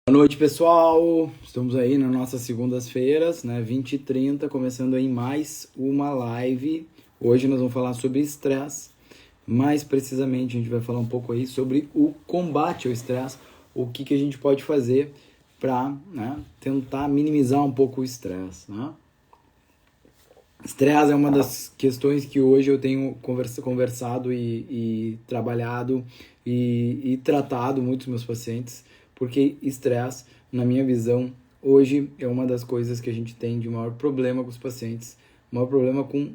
Boa noite, pessoal. Estamos aí nas nossas segundas-feiras, né? 20h30, começando aí mais uma live. Hoje nós vamos falar sobre estresse. Mais precisamente, a gente vai falar um pouco aí sobre o combate ao estresse. O que a gente pode fazer para, né, tentar minimizar um pouco o estresse, né? Estresse é uma das questões que hoje eu tenho conversado e trabalhado e tratado muitos meus pacientes, porque estresse, na minha visão, hoje é uma das coisas que a gente tem de maior problema com os pacientes, maior problema com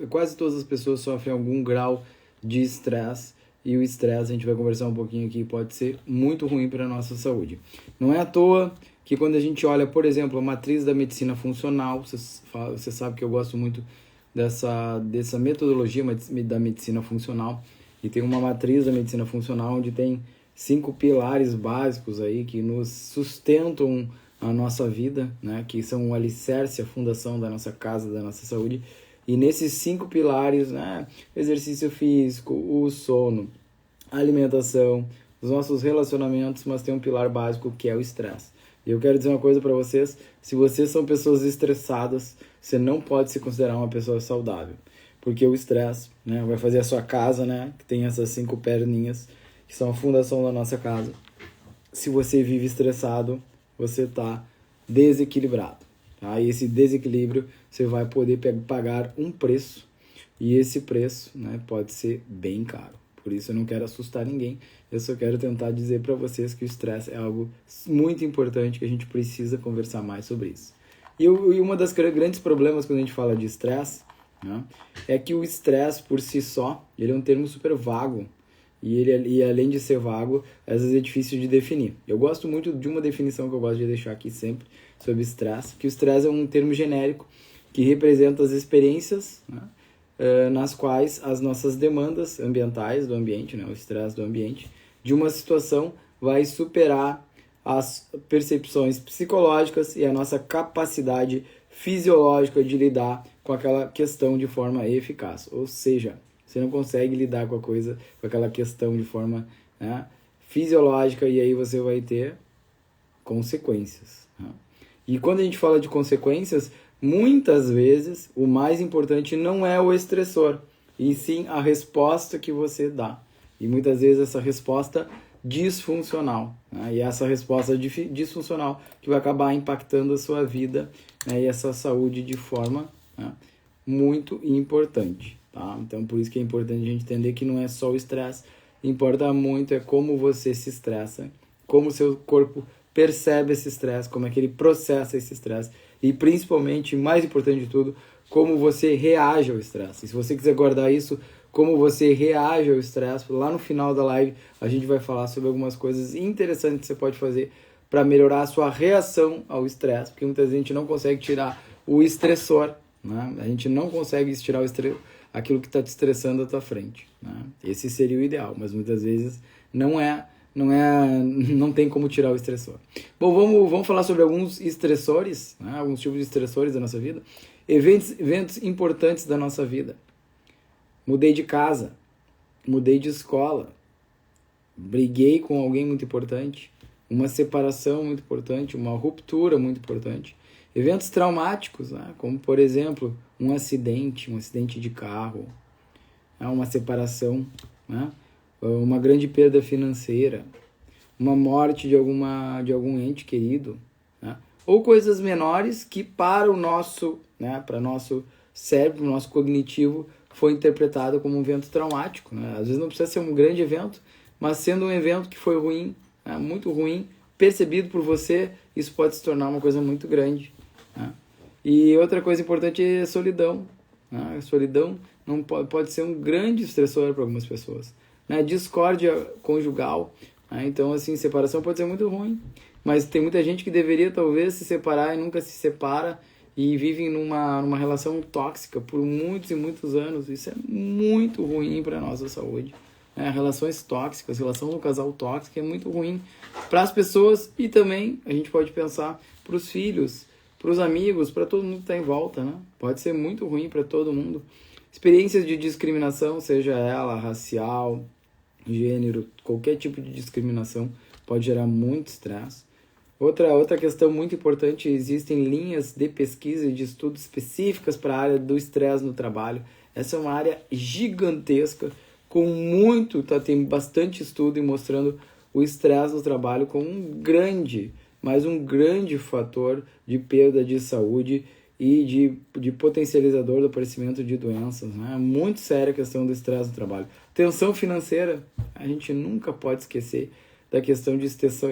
quase todas as pessoas sofrem algum grau de estresse, e o estresse, a gente vai conversar um pouquinho aqui, pode ser muito ruim para a nossa saúde. Não é à toa que quando a gente olha, por exemplo, a matriz da medicina funcional, você sabe que eu gosto muito dessa metodologia da medicina funcional, e tem uma matriz da medicina funcional onde tem 5 pilares básicos aí que nos sustentam a nossa vida, né? Que são o alicerce, a fundação da nossa casa, da nossa saúde. E nesses 5 pilares, né? Exercício físico, o sono, a alimentação, os nossos relacionamentos, mas tem um pilar básico que é o estresse. E eu quero dizer uma coisa para vocês: se vocês são pessoas estressadas, você não pode se considerar uma pessoa saudável, porque o estresse, né, vai fazer a sua casa, né, que tem essas 5 perninhas, que são a fundação da nossa casa. Se você vive estressado, você está desequilibrado, tá? E esse desequilíbrio, você vai poder pagar um preço, e esse preço, né, pode ser bem caro. Por isso eu não quero assustar ninguém, eu só quero tentar dizer para vocês que o estresse é algo muito importante, que a gente precisa conversar mais sobre isso. E uma das grandes problemas quando a gente fala de estresse, né, é que o estresse por si só, ele é um termo super vago, e além de ser vago, às vezes é difícil de definir. Eu gosto muito de uma definição que eu gosto de deixar aqui sempre sobre estresse, que o estresse é um termo genérico que representa as experiências, né, nas quais as nossas demandas ambientais do ambiente, né, o estresse do ambiente, de uma situação vai superar as percepções psicológicas e a nossa capacidade fisiológica de lidar com aquela questão de forma eficaz. Ou seja, você não consegue lidar com aquela questão de forma, né, fisiológica, e aí você vai ter consequências, né? E quando a gente fala de consequências, muitas vezes o mais importante não é o estressor, e sim a resposta que você dá. E muitas vezes essa resposta disfuncional, né? E essa resposta disfuncional que vai acabar impactando a sua vida, né, e a sua saúde de forma, né, muito importante. Tá? Então, por isso que é importante a gente entender que não é só o estresse, importa muito é como você se estressa, como o seu corpo percebe esse estresse, como é que ele processa esse estresse, e principalmente, mais importante de tudo, como você reage ao estresse. E se você quiser guardar isso, como você reage ao estresse, lá no final da live a gente vai falar sobre algumas coisas interessantes que você pode fazer para melhorar a sua reação ao estresse, porque muitas vezes a gente não consegue tirar o estressor, né? A gente não consegue tirar aquilo que está te estressando à tua frente, né? Esse seria o ideal, mas muitas vezes não tem como tirar o estressor. Bom, vamos falar sobre alguns estressores, né? Alguns tipos de estressores da nossa vida. Eventos importantes da nossa vida. Mudei de casa, mudei de escola, briguei com alguém muito importante, uma separação muito importante, uma ruptura muito importante. Eventos traumáticos, né? Como, por exemplo, um acidente de carro, né? Uma separação, né? Uma grande perda financeira, uma morte de algum ente querido, né? Ou coisas menores que para o nosso, né, para nosso cérebro, nosso cognitivo, foi interpretado como um evento traumático, né? Às vezes não precisa ser um grande evento, mas sendo um evento que foi ruim, né, muito ruim, percebido por você, isso pode se tornar uma coisa muito grande, né? E outra coisa importante é a solidão, né? A solidão não pode ser um grande estressor para algumas pessoas, né? Discórdia conjugal, né? Então, assim, separação pode ser muito ruim, mas tem muita gente que deveria talvez se separar e nunca se separa, e vivem numa relação tóxica por muitos e muitos anos. Isso é muito ruim para a nossa saúde, né? Relações tóxicas, relação do casal tóxica é muito ruim para as pessoas, e também a gente pode pensar para os filhos, para os amigos, para todo mundo que está em volta, né? Pode ser muito ruim para todo mundo. Experiências de discriminação, seja ela racial, gênero, qualquer tipo de discriminação, pode gerar muito estresse. Outra questão muito importante, existem linhas de pesquisa e de estudo específicas para a área do estresse no trabalho. Essa é uma área gigantesca, tem bastante estudo mostrando o estresse no trabalho como um grande fator de perda de saúde e de potencializador do aparecimento de doenças, né? É muito séria a questão do estresse no trabalho. Tensão financeira, a gente nunca pode esquecer da questão do estresse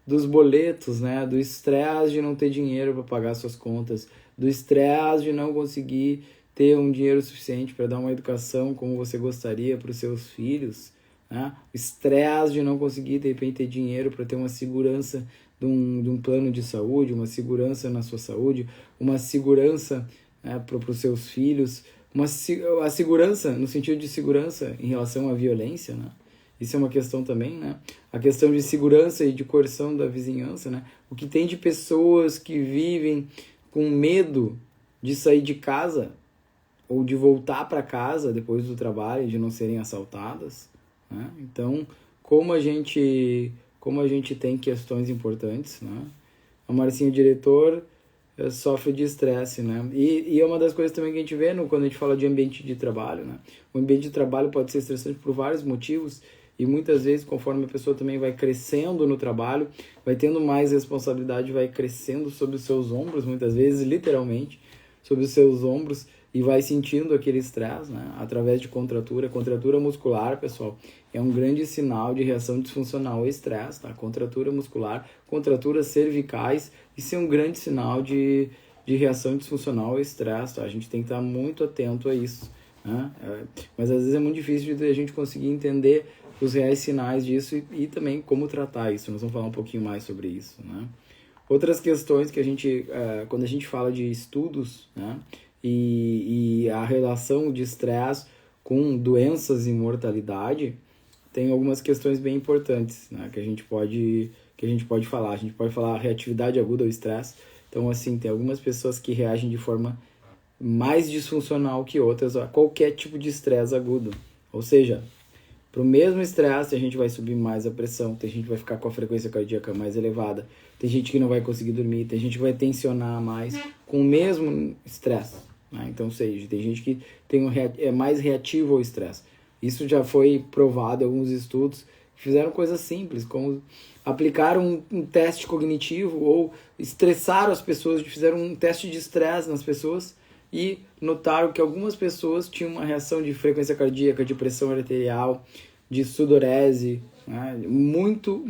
dos boletos, né? Do estresse de não ter dinheiro para pagar suas contas, do estresse de não conseguir ter um dinheiro suficiente para dar uma educação como você gostaria para os seus filhos, né? O estresse de não conseguir, de repente, ter dinheiro para ter uma segurança de um plano de saúde, uma segurança na sua saúde, uma segurança, né, para os seus filhos, a segurança, no sentido de segurança em relação à violência, né? Isso é uma questão também, né? A questão de segurança e de coerção da vizinhança, né? O que tem de pessoas que vivem com medo de sair de casa ou de voltar para casa depois do trabalho, de não serem assaltadas, né? Então, como a gente tem questões importantes, né? A Marcinha, diretor, sofre de estresse, né? E é uma das coisas também que a gente vê quando a gente fala de ambiente de trabalho, né? O ambiente de trabalho pode ser estressante por vários motivos e muitas vezes, conforme a pessoa também vai crescendo no trabalho, vai tendo mais responsabilidade, vai crescendo sobre os seus ombros, muitas vezes, literalmente, sobre os seus ombros, e vai sentindo aquele estresse, né? Através de contratura. Contratura muscular, pessoal, é um grande sinal de reação disfuncional ao estresse, tá? Contratura muscular, contraturas cervicais, isso é um grande sinal de reação disfuncional ao estresse, tá? A gente tem que estar muito atento a isso, né? Mas às vezes é muito difícil de a gente conseguir entender os reais sinais disso e também como tratar isso. Nós vamos falar um pouquinho mais sobre isso, né? Outras questões que a gente, quando a gente fala de estudos, né? E a relação de estresse com doenças e mortalidade, tem algumas questões bem importantes, né, que a gente pode falar. A gente pode falar reatividade aguda ao estresse. Então, assim, tem algumas pessoas que reagem de forma mais disfuncional que outras a qualquer tipo de estresse agudo. Ou seja, para o mesmo estresse, a gente vai subir mais a pressão, tem gente que vai ficar com a frequência cardíaca mais elevada, tem gente que não vai conseguir dormir, tem gente que vai tensionar mais com o mesmo estresse, né? Então, seja, tem gente que é mais reativo ao estresse. Isso já foi provado em alguns estudos que fizeram coisas simples, como aplicaram um teste cognitivo ou estressaram as pessoas, fizeram um teste de estresse nas pessoas e notaram que algumas pessoas tinham uma reação de frequência cardíaca, de pressão arterial, de sudorese, né, muito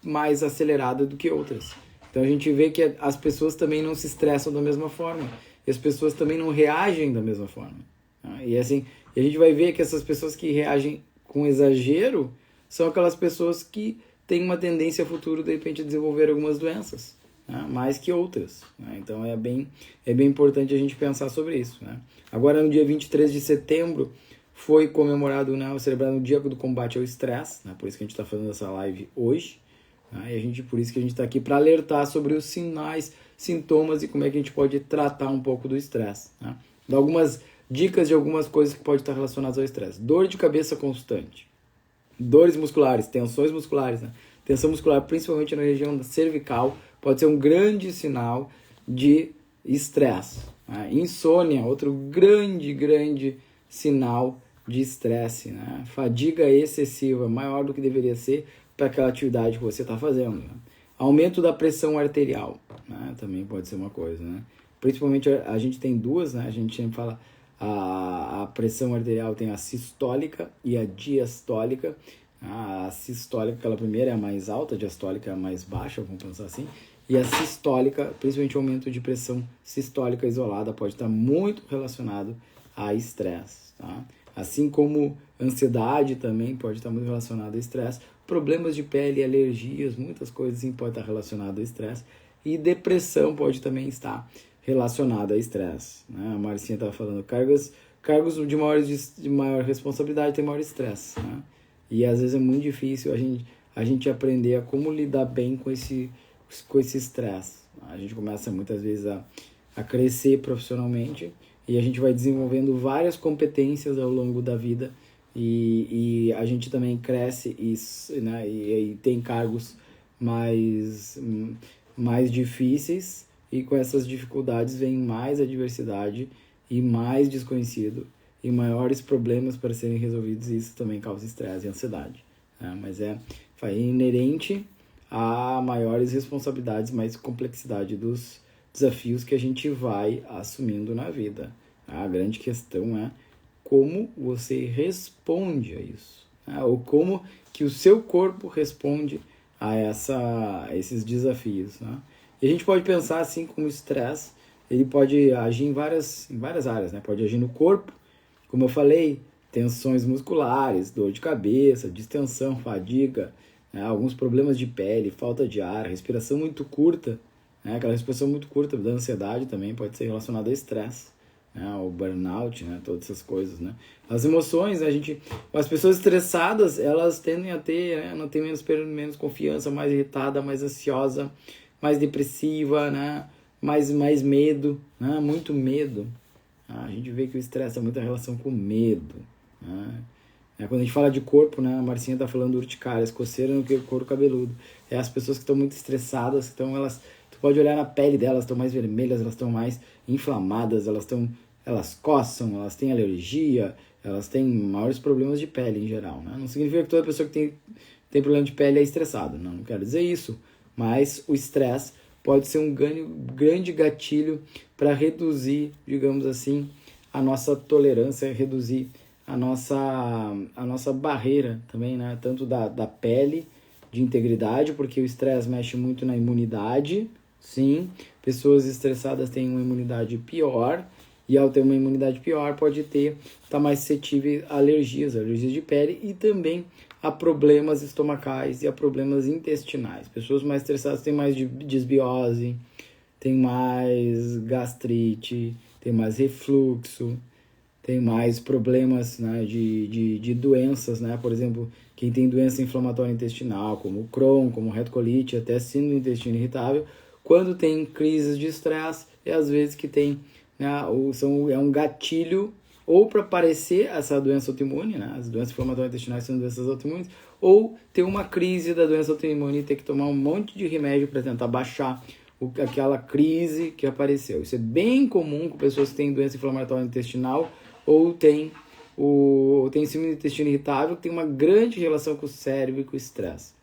mais acelerada do que outras. Então a gente vê que as pessoas também não se estressam da mesma forma, e as pessoas também não reagem da mesma forma, né? E assim, a gente vai ver que essas pessoas que reagem com exagero são aquelas pessoas que têm uma tendência a futuro, de repente, a desenvolver algumas doenças, né, mais que outras, né? Então é bem importante a gente pensar sobre isso, né? Agora, no dia 23 de setembro, foi comemorado, né, celebrado o Dia do Combate ao Estresse, né? Por isso que a gente está fazendo essa live hoje, né? Por isso que a gente está aqui para alertar sobre os sinais, sintomas e como é que a gente pode tratar um pouco do estresse, né? Dar algumas dicas de algumas coisas que podem estar relacionadas ao estresse. Dor de cabeça constante, dores musculares, tensões musculares, né? Tensão muscular, principalmente na região da cervical, pode ser um grande sinal de estresse, né? Insônia, outro grande sinal de estresse, né? Fadiga excessiva, maior do que deveria ser para aquela atividade que você está fazendo, né? Aumento da pressão arterial, né? Também pode ser uma coisa, né? Principalmente a gente tem duas, né? A gente sempre fala a pressão arterial, tem a sistólica e a diastólica. A sistólica, aquela primeira é a mais alta, a diastólica é a mais baixa, vamos pensar assim. E a sistólica, principalmente o aumento de pressão sistólica isolada, pode estar muito relacionado a estresse, tá? Assim como ansiedade também pode estar muito relacionado a estresse. Problemas de pele, alergias, muitas coisas assim podem estar relacionadas a estresse. E depressão pode também estar relacionada a estresse, né? A Marcinha estava falando, cargos de maior responsabilidade tem maior estresse, né? E às vezes é muito difícil a gente aprender a como lidar bem com esse estresse. A gente começa muitas vezes a crescer profissionalmente e a gente vai desenvolvendo várias competências ao longo da vida e a gente também cresce né, e tem cargos mais difíceis, e com essas dificuldades vem mais adversidade e mais desconhecido e maiores problemas para serem resolvidos, e isso também causa estresse e ansiedade, né? Mas é inerente a maiores responsabilidades, mais complexidade dos desafios que a gente vai assumindo na vida. A grande questão é como você responde a isso, né? Ou como que o seu corpo responde a esses desafios, né? E a gente pode pensar assim como o estresse, ele pode agir em várias áreas, né? Pode agir no corpo, como eu falei, tensões musculares, dor de cabeça, distensão, fadiga, né? Alguns problemas de pele, falta de ar, respiração muito curta, né? Aquela respiração muito curta da ansiedade também pode ser relacionada a estresse, né? O burnout, né? Todas essas coisas, né? As emoções, as pessoas estressadas, elas tendem a ter, né? Não tem menos confiança, mais irritada, mais ansiosa, mais depressiva, né? Mais medo, né? Muito medo. A gente vê que o estresse tem muita relação com medo, né? Quando a gente fala de corpo, né? A Marcinha tá falando urticária, coceira no couro cabeludo. É as pessoas que estão muito estressadas, tu pode olhar na pele delas, estão mais vermelhas, elas estão mais inflamadas, elas coçam, elas têm alergia, elas têm maiores problemas de pele em geral, né? Não significa que toda pessoa que tem problema de pele é estressada, não quero dizer isso, mas o estresse pode ser um grande gatilho para reduzir, digamos assim, a nossa tolerância, reduzir a nossa barreira também, né? Tanto da pele, de integridade, porque o estresse mexe muito na imunidade, sim, pessoas estressadas têm uma imunidade pior, e ao ter uma imunidade pior pode estar mais suscetível a alergias de pele, e também a problemas estomacais e a problemas intestinais. Pessoas mais estressadas têm mais desbiose, tem mais gastrite, tem mais refluxo, tem mais problemas, né, de doenças, né? Por exemplo, quem tem doença inflamatória intestinal, como o Crohn, como retocolite, até síndrome do intestino irritável, quando tem crises de estresse, é às vezes que tem, né, é um gatilho ou para aparecer essa doença autoimune, né? As doenças inflamatórias intestinais são doenças autoimunes, ou ter uma crise da doença autoimune e ter que tomar um monte de remédio para tentar baixar aquela crise que apareceu. Isso é bem comum com pessoas que têm doença inflamatória intestinal ou tem síndrome do intestino irritável, que tem uma grande relação com o cérebro e com o estresse,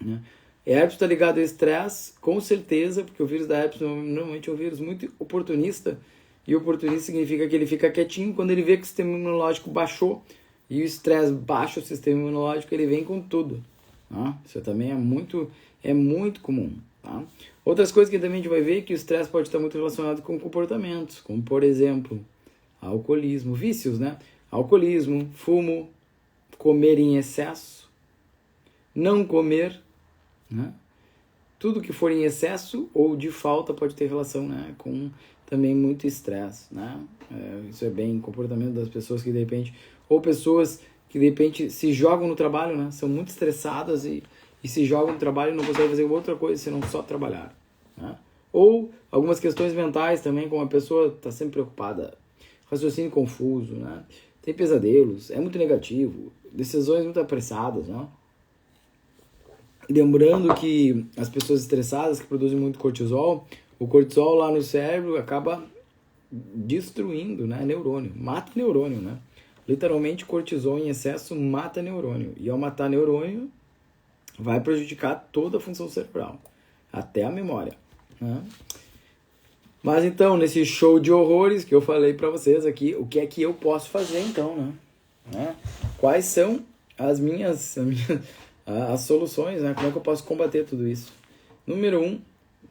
né? Herpes está ligado ao estresse, com certeza, porque o vírus da herpes normalmente é um vírus muito oportunista, e oportunista significa que ele fica quietinho quando ele vê que o sistema imunológico baixou, e o estresse baixa o sistema imunológico, ele vem com tudo, tá? Isso também é muito comum, tá? Outras coisas que também a gente vai ver é que o estresse pode estar muito relacionado com comportamentos, como por exemplo, alcoolismo, vícios, né? Alcoolismo, fumo, comer em excesso, não comer, né? Tudo que for em excesso ou de falta pode ter relação, né, com também muito estresse, né? Isso é bem comportamento das pessoas que de repente, ou pessoas que de repente se jogam no trabalho, né? São muito estressadas e se jogam no trabalho e não conseguem fazer outra coisa senão só trabalhar, né? Ou algumas questões mentais também, como a pessoa está sempre preocupada, raciocínio confuso, né? Tem pesadelos, é muito negativo, decisões muito apressadas, né? Lembrando que as pessoas estressadas que produzem muito cortisol, o cortisol lá no cérebro acaba destruindo, né, neurônio, mata neurônio, né? Literalmente, cortisol em excesso mata neurônio. E ao matar neurônio, vai prejudicar toda a função cerebral, até a memória, né? Mas então, nesse show de horrores que eu falei para vocês aqui, o que é que eu posso fazer então, né? Quais são as soluções, né? Como é que eu posso combater tudo isso? Número 1,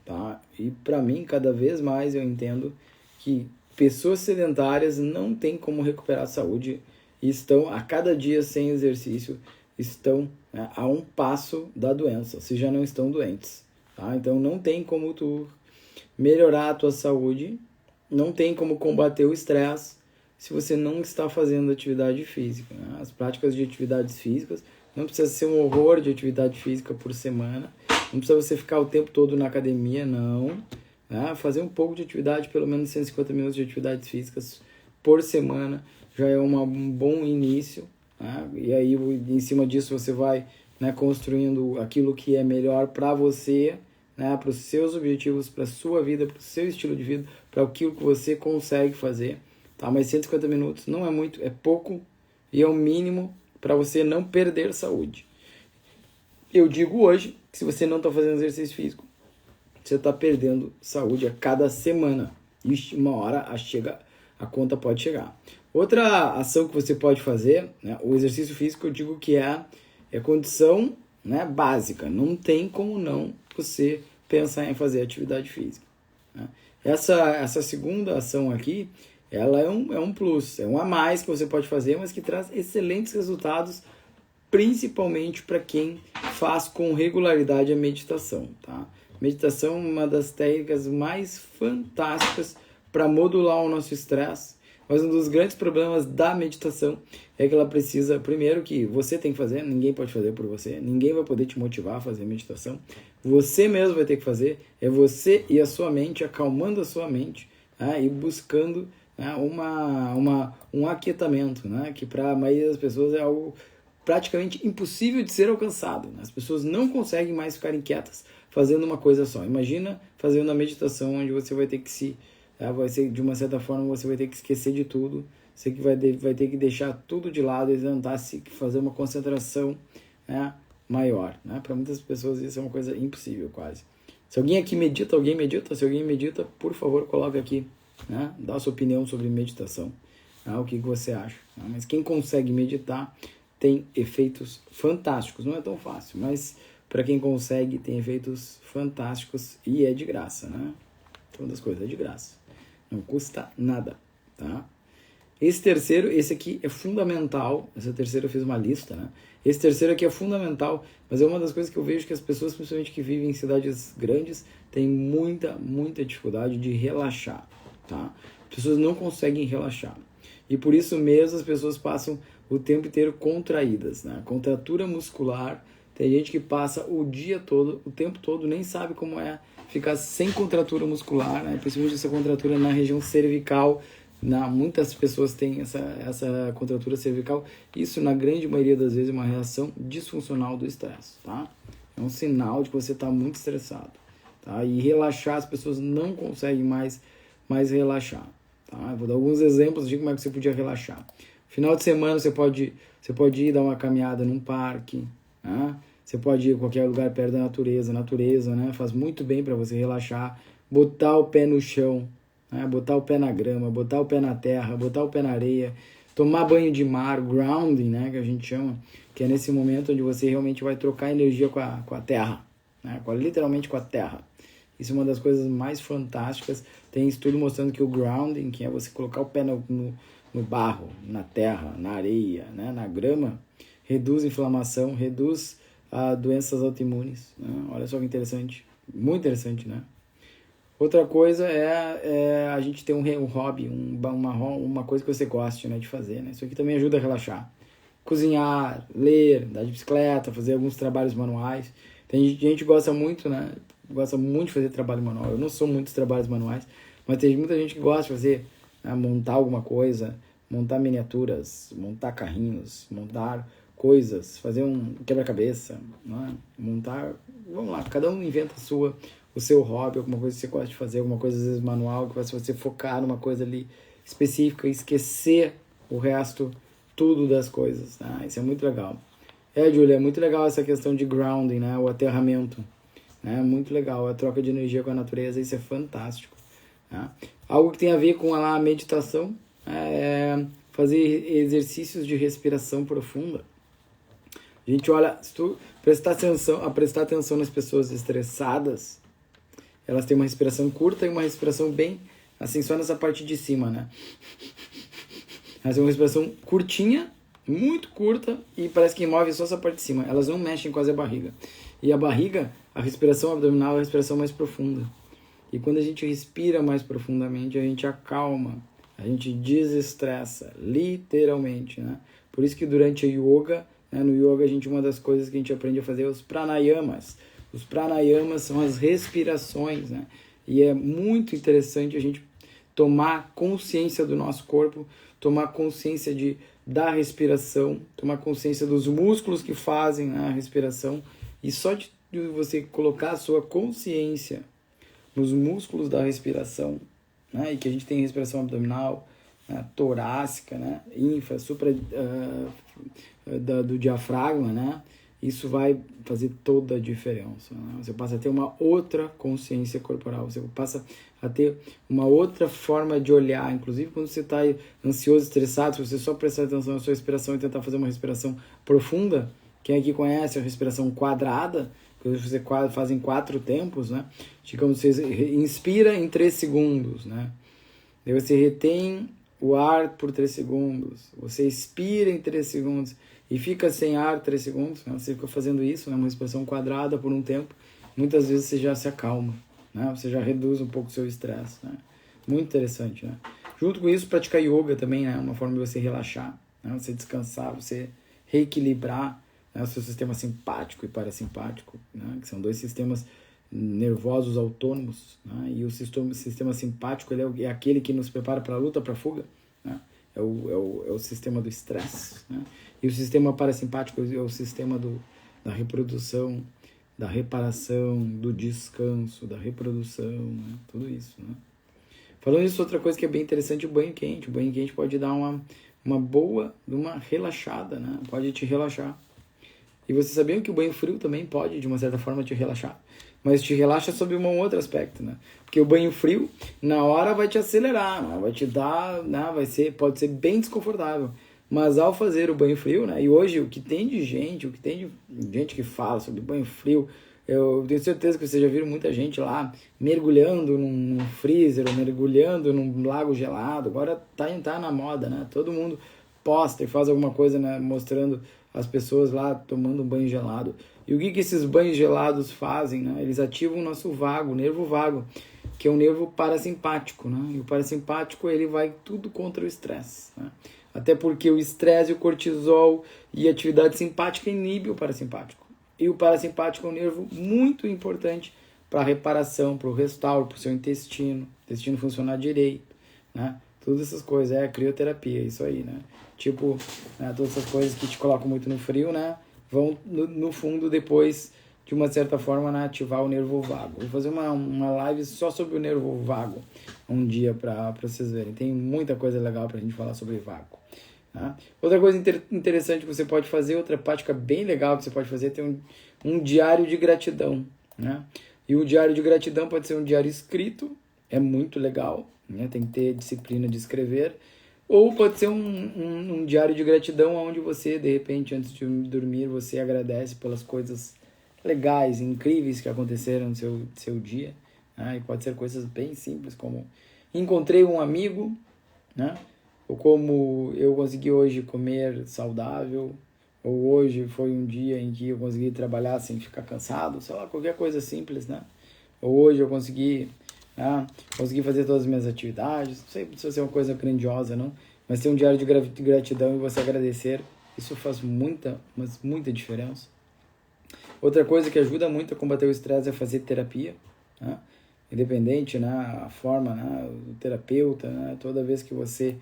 tá? E para mim, cada vez mais eu entendo que pessoas sedentárias não têm como recuperar a saúde e estão a cada dia sem exercício, estão, né, a um passo da doença, se já não estão doentes, tá? Então não tem como tu melhorar a tua saúde, não tem como combater o estresse se você não está fazendo atividade física, né? As práticas de atividades físicas, não precisa ser um horror de atividade física por semana, não precisa você ficar o tempo todo na academia, não, né? Fazer um pouco de atividade, pelo menos 150 minutos de atividades físicas por semana, já é um bom início, né? E aí, em cima disso, você vai, né, construindo aquilo que é melhor para você, né, para os seus objetivos, para a sua vida, para o seu estilo de vida, para aquilo que você consegue fazer. Tá? Mas 150 minutos não é muito, é pouco e é o mínimo para você não perder saúde. Eu digo hoje que se você não está fazendo exercício físico, você está perdendo saúde a cada semana. E uma hora a conta pode chegar. Outra ação que você pode fazer, né, o exercício físico, eu digo que é condição, né, básica. Não tem como não você pensar em fazer atividade física. Né? Essa segunda ação aqui, ela é um plus, é um a mais que você pode fazer, mas que traz excelentes resultados, principalmente para quem faz com regularidade a meditação. Tá? Meditação é uma das técnicas mais fantásticas para modular o nosso estresse, mas um dos grandes problemas da meditação é que ela precisa, primeiro, que você tem que fazer, ninguém pode fazer por você, ninguém vai poder te motivar a fazer meditação, você mesmo vai ter que fazer, é você e a sua mente, acalmando a sua mente, né, e buscando, né, um aquietamento, né, que para a maioria das pessoas é algo praticamente impossível de ser alcançado. Né? As pessoas não conseguem mais ficar inquietas fazendo uma coisa só. Imagina fazendo a meditação onde você vai ter que vai ser, de uma certa forma, você vai ter que esquecer de tudo, você que vai ter que deixar tudo de lado e tentar fazer uma concentração, né, maior. Né? Para muitas pessoas isso é uma coisa impossível, quase. Se alguém aqui medita, alguém medita? Se alguém medita, por favor, coloque aqui, né? Dá a sua opinião sobre meditação, né? O que você acha. Né? Mas quem consegue meditar tem efeitos fantásticos. Não é tão fácil, mas para quem consegue, tem efeitos fantásticos e é de graça, né? Todas as coisas é de graça. Não custa nada, tá? Esse aqui é fundamental. Esse terceiro eu fiz uma lista, né? Esse terceiro aqui é fundamental, mas é uma das coisas que eu vejo que as pessoas, principalmente que vivem em cidades grandes, têm muita dificuldade de relaxar, tá? As pessoas não conseguem relaxar. E por isso mesmo as pessoas passam o tempo inteiro contraídas, né? Contratura muscular. Tem gente que passa o dia todo, o tempo todo, nem sabe como é ficar sem contratura muscular, né? Principalmente essa contratura na região cervical. Muitas pessoas têm essa contratura cervical. Isso, na grande maioria das vezes, é uma reação disfuncional do estresse, tá? É um sinal de que você está muito estressado, tá? E relaxar, as pessoas não conseguem mais relaxar, tá? Eu vou dar alguns exemplos de como é que você podia relaxar. Final de semana, você pode ir dar uma caminhada num parque, né? Você pode ir a qualquer lugar perto da natureza, né? Faz muito bem para você relaxar, botar o pé no chão, né? Botar o pé na grama, botar o pé na terra, botar o pé na areia, tomar banho de mar, grounding, né? Que a gente chama, que é nesse momento onde você realmente vai trocar energia com a terra, né? Literalmente com a terra. Isso é uma das coisas mais fantásticas. Tem estudo mostrando que o grounding, que é você colocar o pé no barro, na terra, na areia, né? Na grama, reduz inflamação, reduz doenças autoimunes. Né? Olha só que interessante. Muito interessante, né? Outra coisa é a gente ter um hobby, uma coisa que você goste, né, de fazer. Né? Isso aqui também ajuda a relaxar. Cozinhar, ler, andar de bicicleta, fazer alguns trabalhos manuais. Tem gente que gosta muito, né? Gosta muito de fazer trabalho manual. Eu não sou muito de trabalhos manuais, mas tem muita gente que gosta de fazer, né, montar alguma coisa, montar miniaturas, montar carrinhos, montar coisas, fazer um quebra-cabeça, né? Montar, vamos lá, cada um inventa o seu hobby, alguma coisa que você gosta de fazer, alguma coisa às vezes manual, que faz você focar numa coisa ali específica e esquecer o resto, tudo das coisas, tá? Isso é muito legal. Júlia, é muito legal essa questão de grounding, né? O aterramento, né? Muito legal, a troca de energia com a natureza, isso é fantástico. Né? Algo que tem a ver com a meditação é fazer exercícios de respiração profunda. A gente olha, se tu prestar atenção nas pessoas estressadas, elas têm uma respiração curta e uma respiração bem, assim, só nessa parte de cima, né? Elas têm uma respiração curtinha, muito curta, e parece que move só essa parte de cima. Elas não mexem quase a barriga. E a barriga, a respiração abdominal é a respiração mais profunda. E quando a gente respira mais profundamente, a gente acalma, a gente desestressa, literalmente, né? Por isso que durante a yoga, né, no yoga, uma das coisas que a gente aprende a fazer é os pranayamas. Os pranayamas são as respirações, né? E é muito interessante a gente tomar consciência do nosso corpo, tomar consciência de da respiração, tomar consciência dos músculos que fazem, né, a respiração, e só de você colocar a sua consciência nos músculos da respiração, né, e que a gente tem respiração abdominal, né, torácica, né, ínfra, supra, do diafragma, né, isso vai fazer toda a diferença, né? Você passa a ter uma outra consciência corporal, você passa a ter uma outra forma de olhar, inclusive quando você está ansioso, estressado, se você só prestar atenção na sua respiração e tentar fazer uma respiração profunda, quem aqui conhece a respiração quadrada, que você faz em 4 tempos, né? Digamos, você inspira em 3 segundos, né? Daí você retém o ar por 3 segundos, você expira em 3 segundos, e fica sem ar 3 segundos, né? Você fica fazendo isso, né? Uma respiração quadrada por um tempo, muitas vezes você já se acalma, né? Você já reduz um pouco o seu estresse, né? Muito interessante, né? Junto com isso, praticar yoga também, né? Uma forma de você relaxar, né? Você descansar, você reequilibrar, né? O seu sistema simpático e parasimpático, né? Que são 2 sistemas nervosos autônomos, né? E o sistema simpático ele é aquele que nos prepara para a luta, para a fuga, né? É o sistema do estresse, né? E o sistema parasimpático é o sistema da reprodução, da reparação, do descanso, da reprodução, né? Tudo isso, né? Falando isso, outra coisa que é bem interessante, o banho quente. O banho quente pode dar uma boa, uma relaxada, né? Pode te relaxar. E vocês sabiam que o banho frio também pode, de uma certa forma, te relaxar. Mas te relaxa sob um outro aspecto, né? Porque o banho frio, na hora, vai te acelerar, né? Vai te dar, né? Pode ser bem desconfortável. Mas ao fazer o banho frio, né? E hoje o que tem de gente que fala sobre banho frio, eu tenho certeza que vocês já viram muita gente lá mergulhando num freezer, ou mergulhando num lago gelado. Agora tá na moda, né? Todo mundo posta e faz alguma coisa, né? Mostrando as pessoas lá tomando um banho gelado. E o que esses banhos gelados fazem, né? Eles ativam o nosso vago, o nervo vago, que é o nervo parasimpático, né? E o parasimpático, ele vai tudo contra o estresse, né? Até porque o estresse, o cortisol e a atividade simpática inibe o parasimpático. E o parasimpático é um nervo muito importante para a reparação, para o restauro, para o seu intestino funcionar direito, né? Todas essas coisas, a crioterapia, isso aí, né? Tipo, né, todas essas coisas que te colocam muito no frio, né? Vão, no fundo, depois, de uma certa forma, né, ativar o nervo vago. Vou fazer uma live só sobre o nervo vago um dia para vocês verem. Tem muita coisa legal para a gente falar sobre vago. Né? Outra coisa interessante que você pode fazer, outra prática bem legal que você pode fazer, é ter um diário de gratidão. Né? E o diário de gratidão pode ser um diário escrito, é muito legal, né? Tem que ter disciplina de escrever. Ou pode ser um diário de gratidão onde você, de repente, antes de dormir, você agradece pelas coisas legais, incríveis que aconteceram no seu dia. Né? E pode ser coisas bem simples, como encontrei um amigo, né? Ou como eu consegui hoje comer saudável, ou hoje foi um dia em que eu consegui trabalhar sem ficar cansado, sei lá, qualquer coisa simples, né? Ou hoje eu consegui fazer todas as minhas atividades, não sei se é uma coisa grandiosa, não, mas ter um diário de gratidão e você agradecer, isso faz muita diferença. Outra coisa que ajuda muito a combater o estresse é fazer terapia, né? Independente, né, a forma, né, o terapeuta, né, toda vez que você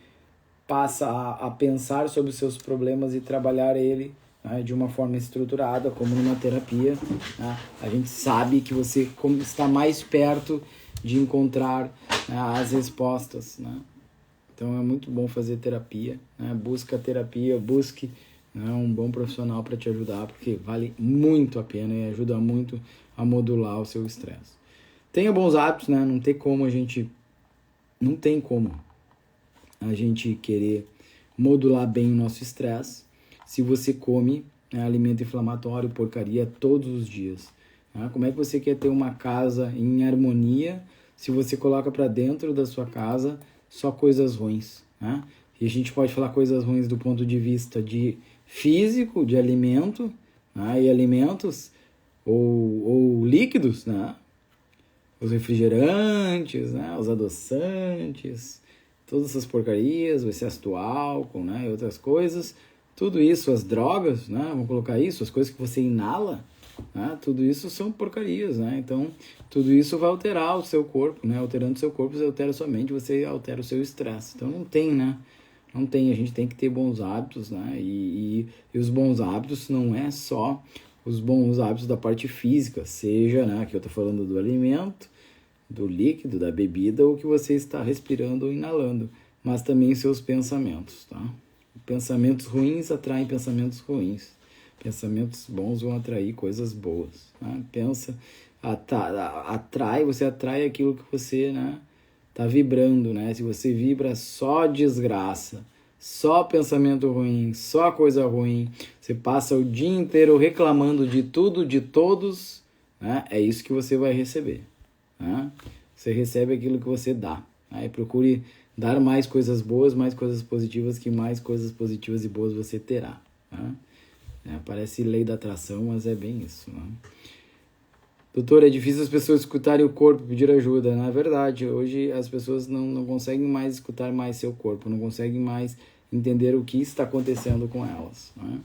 passa a pensar sobre os seus problemas e trabalhar ele, né, de uma forma estruturada, como numa terapia, né, a gente sabe que você está mais perto de encontrar, né, as respostas, né? Então é muito bom fazer terapia, né? Busca terapia, busque, né, um bom profissional para te ajudar, porque vale muito a pena e ajuda muito a modular o seu estresse. Tenha bons hábitos, né? Não tem como a gente querer modular bem o nosso estresse se você come, né, alimento inflamatório, porcaria todos os dias. Né? Como é que você quer ter uma casa em harmonia se você coloca para dentro da sua casa só coisas ruins? Né? E a gente pode falar coisas ruins do ponto de vista de físico, de alimento, né? E alimentos ou líquidos, né? Os refrigerantes, né? Os adoçantes, todas essas porcarias, o excesso do álcool, né? E outras coisas, tudo isso, as drogas, né? Vamos colocar isso, as coisas que você inala, né? Tudo isso são porcarias, né? Então, tudo isso vai alterar o seu corpo, né? Alterando o seu corpo, você altera a sua mente, você altera o seu estresse. Então, não tem, né? Não tem, a gente tem que ter bons hábitos, né? E os bons hábitos não é só os bons hábitos da parte física, seja, né, que eu tô falando do alimento, do líquido, da bebida, ou que você está respirando ou inalando, mas também seus pensamentos, tá? Pensamentos ruins atraem pensamentos ruins. Pensamentos bons vão atrair coisas boas, né? Você atrai aquilo que você, né, tá vibrando, né? Se você vibra só desgraça, só pensamento ruim, só coisa ruim, você passa o dia inteiro reclamando de tudo, de todos, né? É isso que você vai receber, né? Você recebe aquilo que você dá, né? E procure dar mais coisas boas, mais coisas positivas, que mais coisas positivas e boas você terá, né? Parece lei da atração, mas é bem isso, né? Doutor, é difícil as pessoas escutarem o corpo, pedir ajuda. Na verdade, hoje as pessoas não conseguem mais escutar mais seu corpo, não conseguem mais entender o que está acontecendo com elas, né?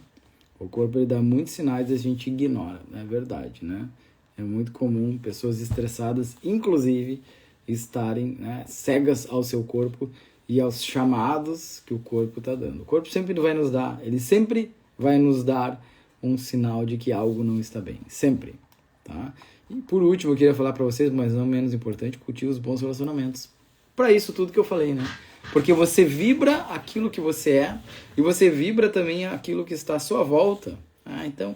O corpo ele dá muitos sinais e a gente ignora, é verdade, né? É muito comum pessoas estressadas, inclusive, estarem, né, cegas ao seu corpo e aos chamados que o corpo está dando. O corpo sempre vai nos dar, ele sempre vai nos dar um sinal de que algo não está bem, sempre, tá? E por último, eu queria falar para vocês, mas não menos importante, cultive os bons relacionamentos. Para isso tudo que eu falei, né? Porque você vibra aquilo que você é e você vibra também aquilo que está à sua volta. Então,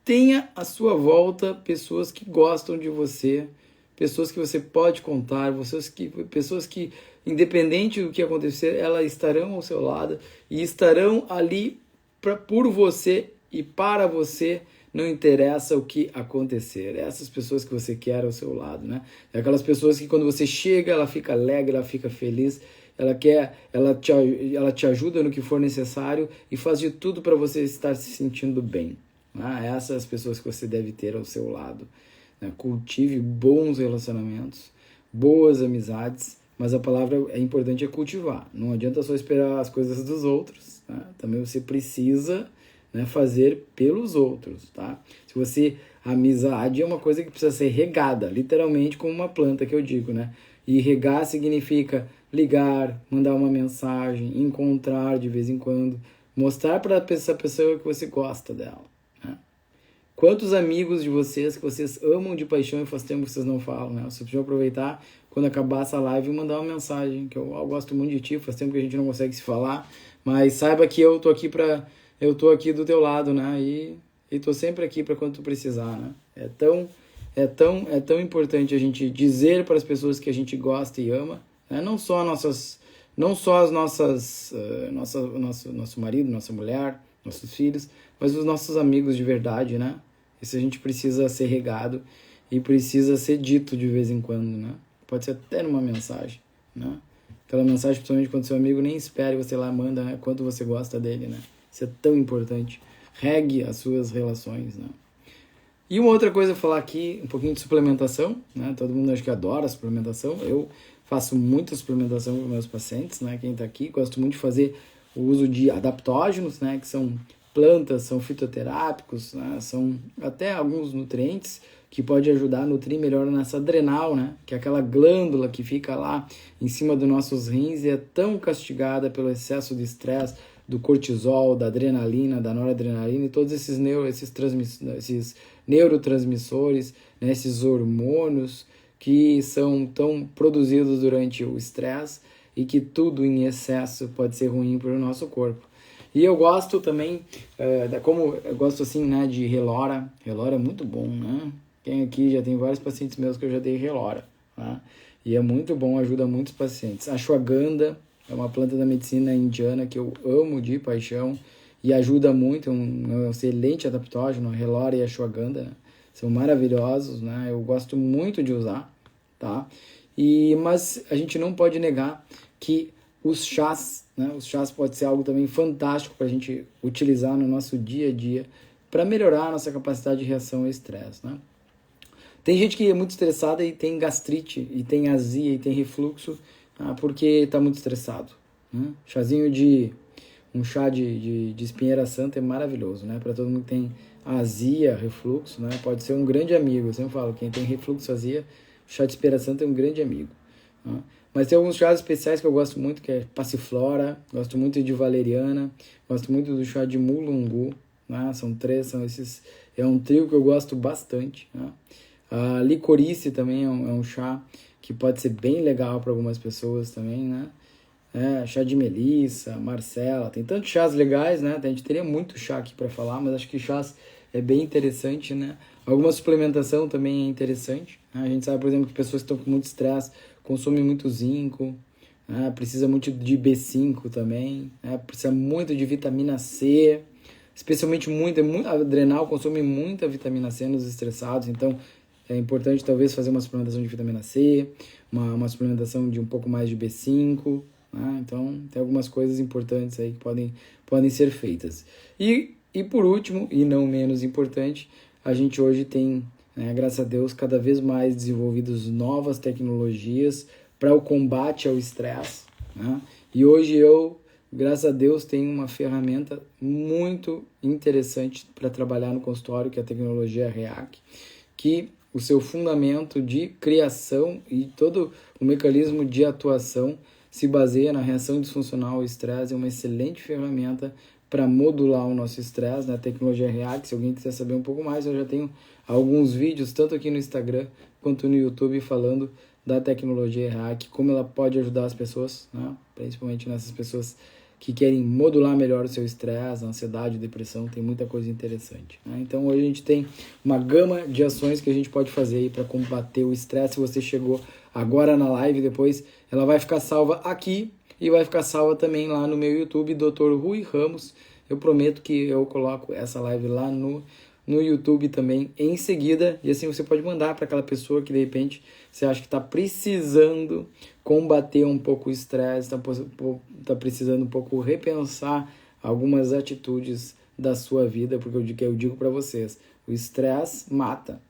tenha à sua volta pessoas que gostam de você, pessoas que você pode contar, pessoas que independente do que acontecer, elas estarão ao seu lado e estarão ali por você e para você. Não interessa o que acontecer. Essas pessoas que você quer ao seu lado, né? É aquelas pessoas que quando você chega, ela fica alegre, ela fica feliz, ela te ajuda no que for necessário e faz de tudo para você estar se sentindo bem. Né? Essas são as pessoas que você deve ter ao seu lado. Né? Cultive bons relacionamentos, boas amizades, mas a palavra é importante é cultivar. Não adianta só esperar as coisas dos outros. Né? Também você precisa, né, fazer pelos outros, tá? A amizade é uma coisa que precisa ser regada, literalmente como uma planta que eu digo, né? E regar significa ligar, mandar uma mensagem, encontrar de vez em quando, mostrar para essa pessoa que você gosta dela, né? Quantos amigos de vocês que vocês amam de paixão e faz tempo que vocês não falam, né? Vocês precisam aproveitar quando acabar essa live e mandar uma mensagem, que eu gosto muito de ti, faz tempo que a gente não consegue se falar, mas saiba que eu tô aqui do teu lado, né? E tô sempre aqui para quando tu precisar, né? É tão importante a gente dizer para as pessoas que a gente gosta e ama, né? Não só as nossas, nosso marido, nossa mulher, nossos filhos, mas os nossos amigos de verdade, né? Isso a gente precisa ser regado e precisa ser dito de vez em quando, né? Pode ser até numa mensagem, né? Aquela mensagem, principalmente quando seu amigo nem espera e você lá manda, né, quanto você gosta dele, né? Isso é tão importante. Regue as suas relações, né? E uma outra coisa a falar aqui, um pouquinho de suplementação, né? Todo mundo acho que adora suplementação. Eu faço muita suplementação com meus pacientes, né? Quem está aqui, gosto muito de fazer o uso de adaptógenos, né? Que são plantas, são fitoterápicos, né? São até alguns nutrientes que pode ajudar a nutrir melhor nessa adrenal, né? Que é aquela glândula que fica lá em cima dos nossos rins e é tão castigada pelo excesso de estresse, do cortisol, da adrenalina, da noradrenalina e todos esses neurotransmissores, né, esses hormônios que são tão produzidos durante o estresse e que tudo em excesso pode ser ruim para o nosso corpo. E eu gosto também, como eu gosto assim, né, de relora. Relora é muito bom, né? Quem aqui já tem vários pacientes meus que eu já dei relora, né? E é muito bom, ajuda muitos pacientes. Ashwagandha é uma planta da medicina indiana que eu amo de paixão e ajuda muito, um excelente adaptógeno, relora e ashwagandha, né? São maravilhosos, né? Eu gosto muito de usar, tá? Mas a gente não pode negar que os chás, né? Os chás pode ser algo também fantástico para a gente utilizar no nosso dia a dia para melhorar a nossa capacidade de reação ao estresse, né? Tem gente que é muito estressada e tem gastrite, e tem azia, e tem refluxo, porque está muito estressado, né? Um chá de espinheira santa é maravilhoso, né? Para todo mundo que tem azia, refluxo, né? Pode ser um grande amigo. Eu sempre falo, quem tem refluxo, azia, o chá de espinheira santa é um grande amigo, né? Mas tem alguns chás especiais que eu gosto muito, que é passiflora, gosto muito de valeriana, gosto muito do chá de mulungu, né? São esses, é um trio que eu gosto bastante, né? A licorice também é um chá que pode ser bem legal para algumas pessoas também, né? Chá de melissa, marcela, tem tantos chás legais, né? A gente teria muito chá aqui para falar, mas acho que chás é bem interessante, né? Alguma suplementação também é interessante, né? A gente sabe, por exemplo, que pessoas que estão com muito estresse consomem muito zinco, né? Precisa muito de B5 também, né? Precisa muito de vitamina C, especialmente a adrenal consome muita vitamina C nos estressados, então é importante talvez fazer uma suplementação de vitamina C, uma suplementação de um pouco mais de B5, né? Então tem algumas coisas importantes aí que podem ser feitas. E por último, e não menos importante, a gente hoje tem, né, graças a Deus, cada vez mais desenvolvidas novas tecnologias para o combate ao estresse, né? E hoje eu, graças a Deus, tenho uma ferramenta muito interessante para trabalhar no consultório, que é a tecnologia REAC, que o seu fundamento de criação e todo o mecanismo de atuação se baseia na reação disfuncional ao estresse. É uma excelente ferramenta para modular o nosso estresse, né? A tecnologia REAC. Se alguém quiser saber um pouco mais, eu já tenho alguns vídeos, tanto aqui no Instagram quanto no YouTube, falando da tecnologia REAC, como ela pode ajudar as pessoas, né? Principalmente nessas pessoas que querem modular melhor o seu estresse, ansiedade, depressão, tem muita coisa interessante, né? Então hoje a gente tem uma gama de ações que a gente pode fazer aí para combater o estresse. Se você chegou agora na live, depois ela vai ficar salva aqui e vai ficar salva também lá no meu YouTube, Dr. Rui Ramos. Eu prometo que eu coloco essa live lá no YouTube também em seguida, e assim você pode mandar para aquela pessoa que de repente você acha que está precisando combater um pouco o estresse, está precisando um pouco repensar algumas atitudes da sua vida, porque eu digo para vocês, o estresse mata.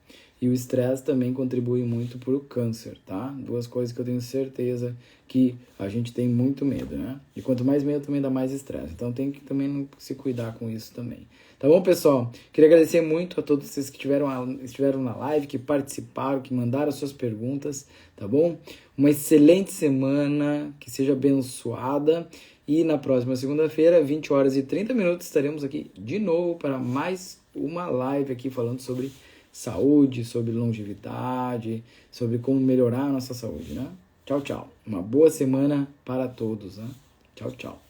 E o estresse também contribui muito para o câncer, tá? Duas coisas que eu tenho certeza que a gente tem muito medo, né? E quanto mais medo, também dá mais estresse. Então tem que também se cuidar com isso também. Tá bom, pessoal? Queria agradecer muito a todos vocês que estiveram na live, que participaram, que mandaram suas perguntas, tá bom? Uma excelente semana, que seja abençoada. E na próxima segunda-feira, 20 horas e 30 minutos, estaremos aqui de novo para mais uma live aqui falando sobre saúde, sobre longevidade, sobre como melhorar a nossa saúde, né? Tchau, tchau. Uma boa semana para todos, né? Tchau, tchau.